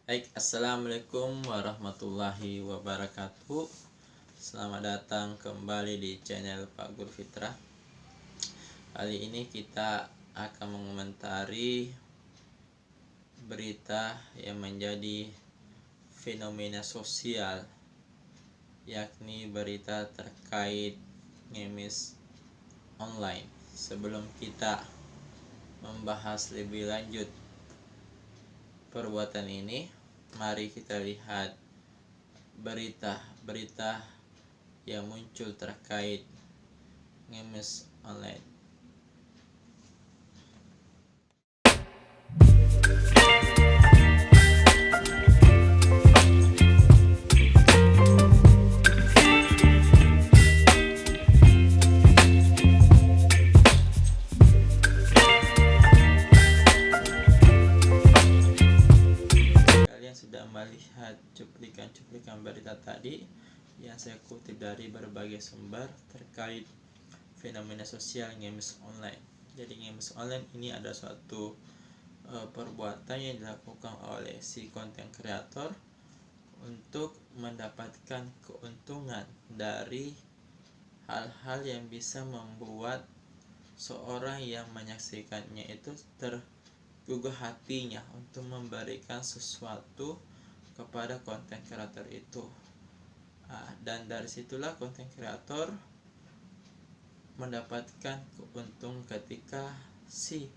Baik, assalamualaikum warahmatullahi wabarakatuh. Selamat datang kembali di channel Pak Guru Fitrah. Kali ini kita akan mengomentari berita yang menjadi fenomena sosial, yakni berita terkait ngemis online. Sebelum kita membahas lebih lanjut perbuatan ini, mari kita lihat berita-berita yang muncul terkait ngemis online. Kalian sudah melihat cuplikan-cuplikan berita tadi yang saya kutip dari berbagai sumber terkait fenomena sosial ngemis online. Jadi ngemis online ini ada suatu perbuatan yang dilakukan oleh si konten kreator untuk mendapatkan keuntungan dari hal-hal yang bisa membuat seorang yang menyaksikannya itu tergugah hatinya untuk memberikan sesuatu kepada konten kreator itu. Dan dari situlah konten kreator mendapatkan keuntungan ketika si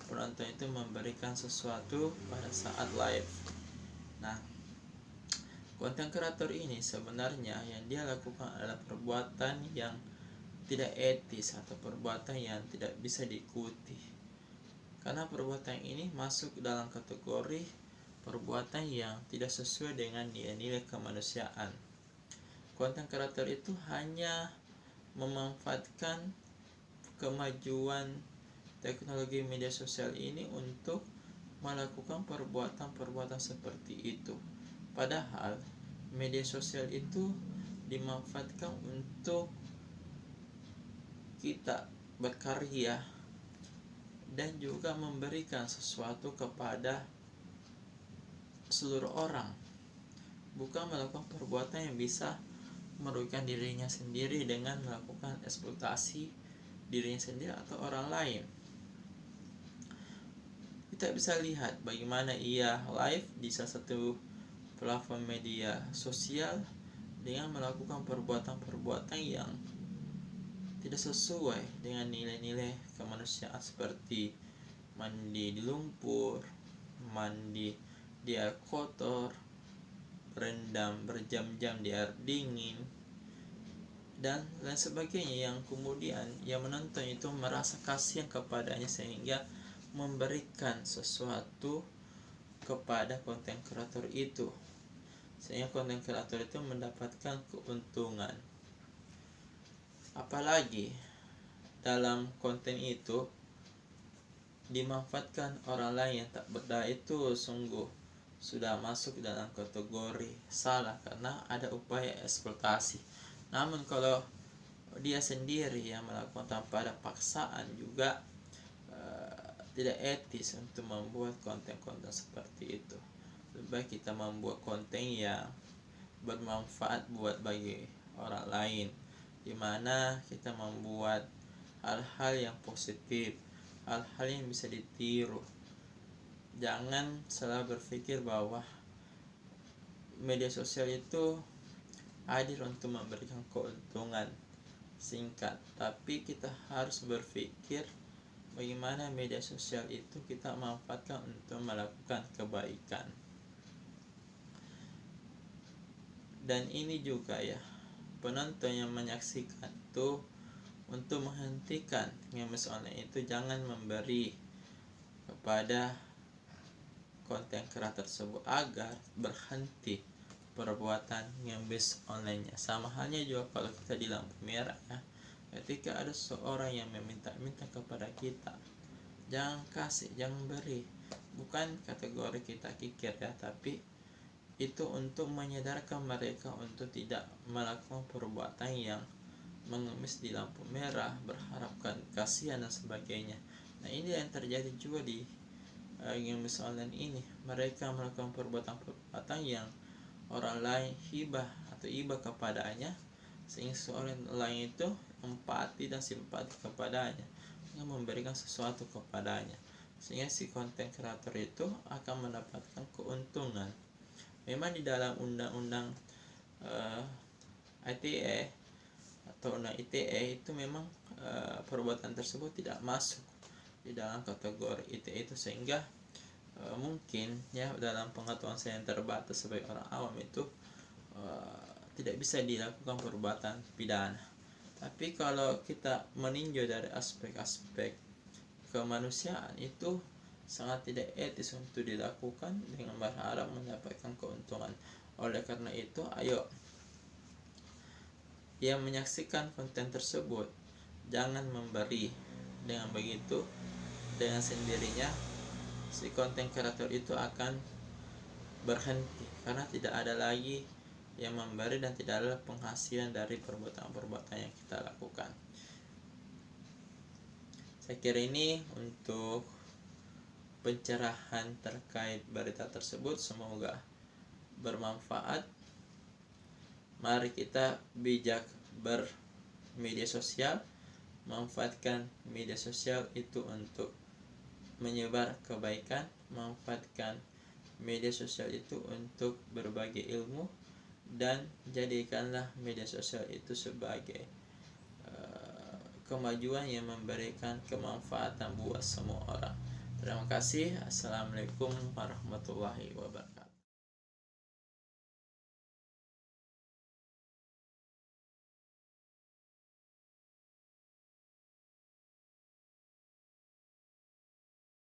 penonton itu memberikan sesuatu pada saat live. Nah, konten kreator ini sebenarnya yang dia lakukan adalah perbuatan yang tidak etis atau perbuatan yang tidak bisa diikuti, karena perbuatan ini masuk dalam kategori perbuatan yang tidak sesuai dengan nilai-nilai kemanusiaan. Konten kreator itu hanya memanfaatkan kemajuan teknologi media sosial ini untuk melakukan perbuatan-perbuatan seperti itu. Padahal media sosial itu dimanfaatkan untuk kita berkarya dan juga memberikan sesuatu kepada seluruh orang, bukan melakukan perbuatan yang bisa merugikan dirinya sendiri dengan melakukan eksploitasi dirinya sendiri atau orang lain. Kita bisa lihat bagaimana ia live di salah satu platform media sosial dengan melakukan perbuatan-perbuatan yang tidak sesuai dengan nilai-nilai kemanusiaan, seperti mandi di lumpur, mandi di air kotor, berendam berjam-jam di air dingin, dan lain sebagainya, yang kemudian yang menonton itu merasa kasihan kepadanya sehingga memberikan sesuatu kepada konten kreator itu, sehingga konten kreator itu mendapatkan keuntungan. Apalagi dalam konten itu dimanfaatkan orang lain yang tak berdaya, itu sungguh sudah masuk dalam kategori salah karena ada upaya eksploitasi. Namun kalau dia sendiri yang melakukan tanpa ada paksaan juga tidak etis untuk membuat konten-konten seperti itu. Lebih baik kita membuat konten yang bermanfaat buat bagi orang lain, dimana kita membuat hal-hal yang positif, hal-hal yang bisa ditiru. Jangan selalu berpikir bahwa media sosial itu hadir untuk memberikan keuntungan singkat, tapi kita harus berpikir bagaimana media sosial itu kita manfaatkan untuk melakukan kebaikan. Dan ini juga ya, penonton yang menyaksikan itu untuk menghentikan ngemis online itu jangan memberi kepada konten kreator tersebut agar berhenti perbuatan ngemis online-nya. Sama halnya juga kalau kita di lampu merah ya, ketika ada seorang yang meminta-minta kepada kita, jangan kasih, jangan beri. Bukan kategori kita kikir ya, tapi itu untuk menyadarkan mereka untuk tidak melakukan perbuatan yang mengemis di lampu merah, berharapkan kasihan dan sebagainya. Nah, ini yang terjadi juga di games online ini, mereka melakukan perbuatan-perbuatan yang orang lain hibah atau iba kepadanya, sehingga seorang lain itu empati dan simpati kepadanya, yang memberikan sesuatu kepadanya, sehingga si konten kreator itu akan mendapatkan keuntungan. Memang di dalam undang-undang ITE atau undang ITE itu memang perbuatan tersebut tidak masuk di dalam kategori ITE itu, sehingga mungkin ya dalam pengetahuan saya yang terbatas sebagai orang awam itu tidak bisa dilakukan perbuatan pidana. Tapi kalau kita meninjau dari aspek-aspek kemanusiaan, itu sangat tidak etis untuk dilakukan dengan berharap mendapatkan keuntungan. Oleh karena itu, ayo yang menyaksikan konten tersebut jangan memberi. Dengan begitu, dengan sendirinya si konten kreator itu akan berhenti, karena tidak ada lagi yang memberi dan tidak ada penghasilan dari perbuatan-perbuatan yang kita lakukan. Saya kira ini untuk pencerahan terkait berita tersebut, semoga bermanfaat. Mari kita bijak bermedia sosial, manfaatkan media sosial itu untuk menyebar kebaikan, manfaatkan media sosial itu untuk berbagi ilmu, dan jadikanlah media sosial itu sebagai kemajuan yang memberikan kemanfaatan buat semua orang. Terima kasih. Assalamualaikum warahmatullahi wabarakatuh.